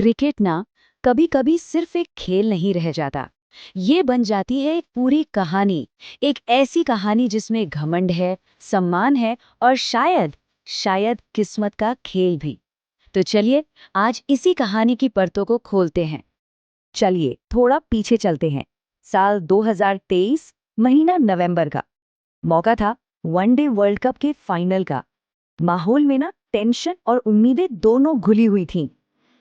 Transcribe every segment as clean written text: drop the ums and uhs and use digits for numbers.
Cricket ना कभी कभी सिर्फ एक खेल नहीं रह जाता। ये बन जाती है एक पूरी कहानी। एक ऐसी कहानी जिसमें घमंड है, सम्मान है और शायद शायद किस्मत का खेल भी। तो चलिए आज इसी कहानी की परतों को खोलते हैं। चलिए थोड़ा पीछे चलते हैं। साल 2023, महीना नवंबर का। मौका था वनडे वर्ल्ड कप के फाइनल का। माहौल में ना टेंशन और उम्मीदें दोनों घुली हुई थीं।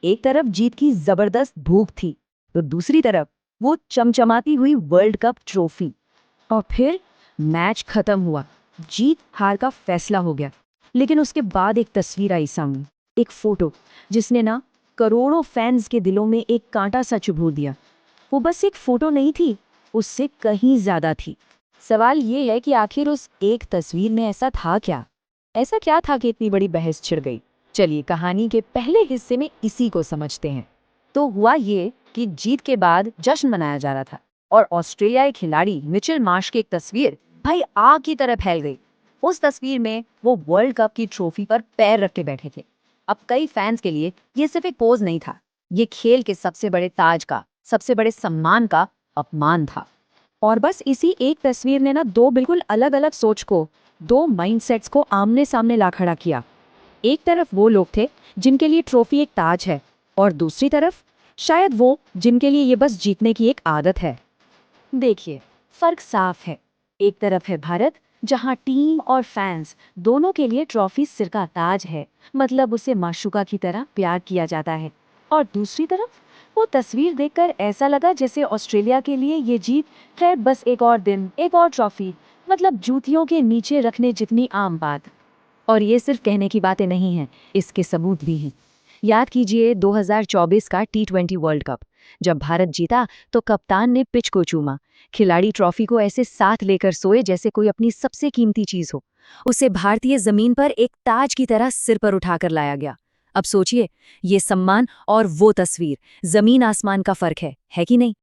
एक तरफ जीत की जबरदस्त भूख थी, तो दूसरी तरफ वो चमचमाती हुई वर्ल्ड कप ट्रॉफी। और फिर मैच खत्म हुआ, जीत हार का फैसला हो गया। लेकिन उसके बाद एक तस्वीर आई सामने, एक फोटो जिसने ना करोड़ों फैंस के दिलों में एक कांटा सा चुभो दिया। वो बस एक फोटो नहीं थी, उससे कहीं ज्यादा थी। सवाल ये है कि आखिर उस एक तस्वीर में ऐसा था क्या? ऐसा क्या था कि इतनी बड़ी बहस छिड़ गई? चलिए कहानी के पहले हिस्से में इसी को समझते हैं। तो हुआ ये कि जीत के बाद जश्न मनाया जा रहा था और ऑस्ट्रेलियाई खिलाड़ी मिचेल मार्श की एक तस्वीर भाई आग की तरह फैल गई। उस तस्वीर में वो वर्ल्ड कप की ट्रॉफी पर पैर रख के बैठे थे। अब कई फैंस के लिए ये सिर्फ एक पोज नहीं था, ये खेल के सबसे बड़े ताज का, सबसे बड़े सम्मान का अपमान था। और बस इसी एक तस्वीर ने ना दो बिल्कुल अलग अलग सोच को, दो माइंडसेट्स को आमने सामने ला खड़ा किया। एक तरफ वो लोग थे जिनके लिए ट्रॉफी एक ताज है, और दूसरी तरफ शायद वो जिनके लिए ये बस जीतने की एक आदत है। देखिए फर्क साफ है। एक तरफ है भारत, जहां टीम और फैंस दोनों के लिए ट्रॉफी सिर का ताज है, मतलब उसे माशूका की तरह प्यार किया जाता है। और दूसरी तरफ वो तस्वीर देखकर ऐसा लगा जैसे ऑस्ट्रेलिया के लिए ये जीत खैर बस एक और दिन, एक और ट्रॉफी, मतलब जूतियों के नीचे रखने जितनी आम बात। और ये सिर्फ कहने की बातें नहीं हैं, इसके सबूत भी हैं। याद कीजिए 2024 का T20 वर्ल्ड कप। जब भारत जीता तो कप्तान ने पिच को चूमा। खिलाड़ी ट्रॉफी को ऐसे साथ लेकर सोए जैसे कोई अपनी सबसे कीमती चीज हो। उसे भारतीय जमीन पर एक ताज की तरह सिर पर उठाकर लाया गया। अब सोचिए, ये सम्मान और वो तस्वीर, जमीन आसमान का फर्क है कि नहीं?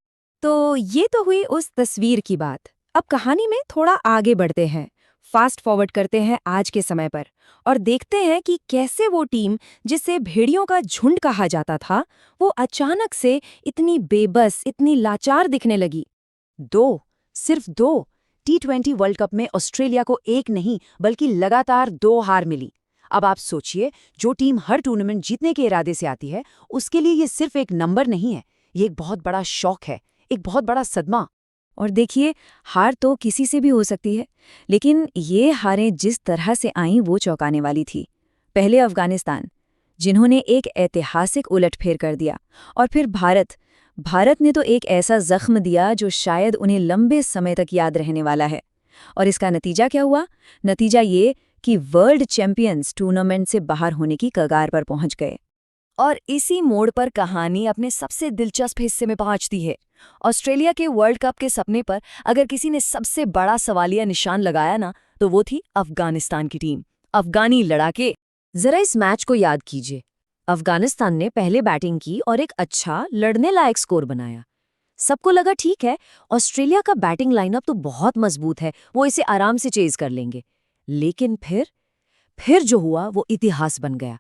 तो ये तो हुई उस तस्वीर की बात। अब कहानी में थोड़ा आगे बढ़ते हैं, फास्ट फॉरवर्ड करते हैं आज के समय पर और देखते हैं कि कैसे वो टीम जिसे भेड़ियों का झुंड कहा जाता था, वो अचानक से इतनी बेबस, इतनी लाचार दिखने लगी। सिर्फ दो T20 वर्ल्ड कप में ऑस्ट्रेलिया को एक नहीं बल्कि लगातार 2 हार मिली। अब आप सोचिए, जो टीम हर टूर्नामेंट जीतने के इरादे से आती है, उसके लिए ये सिर्फ एक नंबर नहीं है, ये एक बहुत बड़ा शौक है, एक बहुत बड़ा सदमा। और देखिए, हार तो किसी से भी हो सकती है, लेकिन ये हारें जिस तरह से आईं वो चौंकाने वाली थी। पहले अफगानिस्तान, जिन्होंने एक ऐतिहासिक उलटफेर कर दिया, और फिर भारत ने तो एक ऐसा जख्म दिया जो शायद उन्हें लंबे समय तक याद रहने वाला है। और इसका नतीजा क्या हुआ? नतीजा ये कि वर्ल्ड चैंपियंस टूर्नामेंट से बाहर होने की कगार पर पहुंच गए। और इसी मोड़ पर कहानी अपने सबसे दिलचस्प हिस्से में पहुंचती है। ऑस्ट्रेलिया के वर्ल्ड कप के सपने पर अगर किसी ने सबसे बड़ा सवालिया निशान लगाया ना, तो वो थी अफगानिस्तान की टीम, अफगानी लड़ाके। जरा इस मैच को याद कीजिए। अफगानिस्तान ने पहले बैटिंग की और एक अच्छा लड़ने लायक स्कोर बनाया। सबको लगा ठीक है, ऑस्ट्रेलिया का बैटिंग लाइनअप तो बहुत मजबूत है, वो इसे आराम से चेज कर लेंगे। लेकिन फिर जो हुआ वो इतिहास बन गया।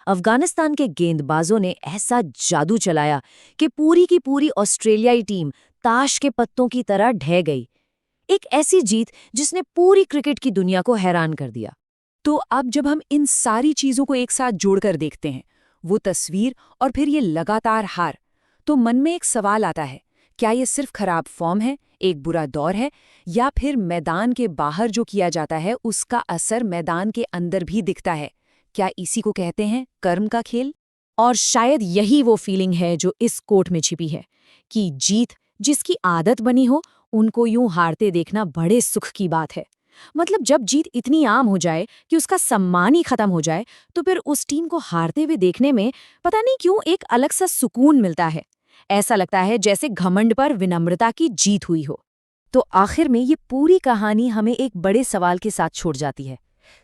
अफगानिस्तान के गेंदबाजों ने ऐसा जादू चलाया कि पूरी की पूरी ऑस्ट्रेलियाई टीम ताश के पत्तों की तरह ढह गई। एक ऐसी जीत जिसने पूरी क्रिकेट की दुनिया को हैरान कर दिया। तो अब जब हम इन सारी चीजों को एक साथ जोड़कर देखते हैं, वो तस्वीर और फिर ये लगातार हार, तो मन में एक सवाल आता है, क्या ये सिर्फ खराब फॉर्म है, एक बुरा दौर है, या फिर मैदान के बाहर जो किया जाता है उसका असर मैदान के अंदर भी दिखता है? क्या इसी को कहते हैं कर्म का खेल? और शायद यही वो फीलिंग है जो इस कोट में छिपी है कि जीत जिसकी आदत बनी हो, उनको यूं हारते देखना बड़े सुख की बात है। मतलब जब जीत इतनी आम हो जाए कि उसका सम्मान ही खत्म हो जाए, तो फिर उस टीम को हारते हुए देखने में पता नहीं क्यों एक अलग सा सुकून मिलता है। ऐसा लगता है जैसे घमंड पर विनम्रता की जीत हुई हो। तो आखिर में ये पूरी कहानी हमें एक बड़े सवाल के साथ छोड़ जाती है।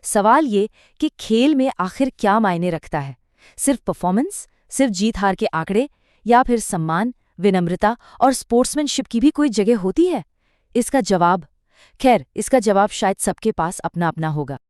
सवाल ये कि खेल में आखिर क्या मायने रखता है? सिर्फ परफॉर्मेंस, सिर्फ जीत हार के आंकड़े, या फिर सम्मान, विनम्रता और स्पोर्ट्समैनशिप की भी कोई जगह होती है? इसका जवाब शायद सबके पास अपना अपना होगा।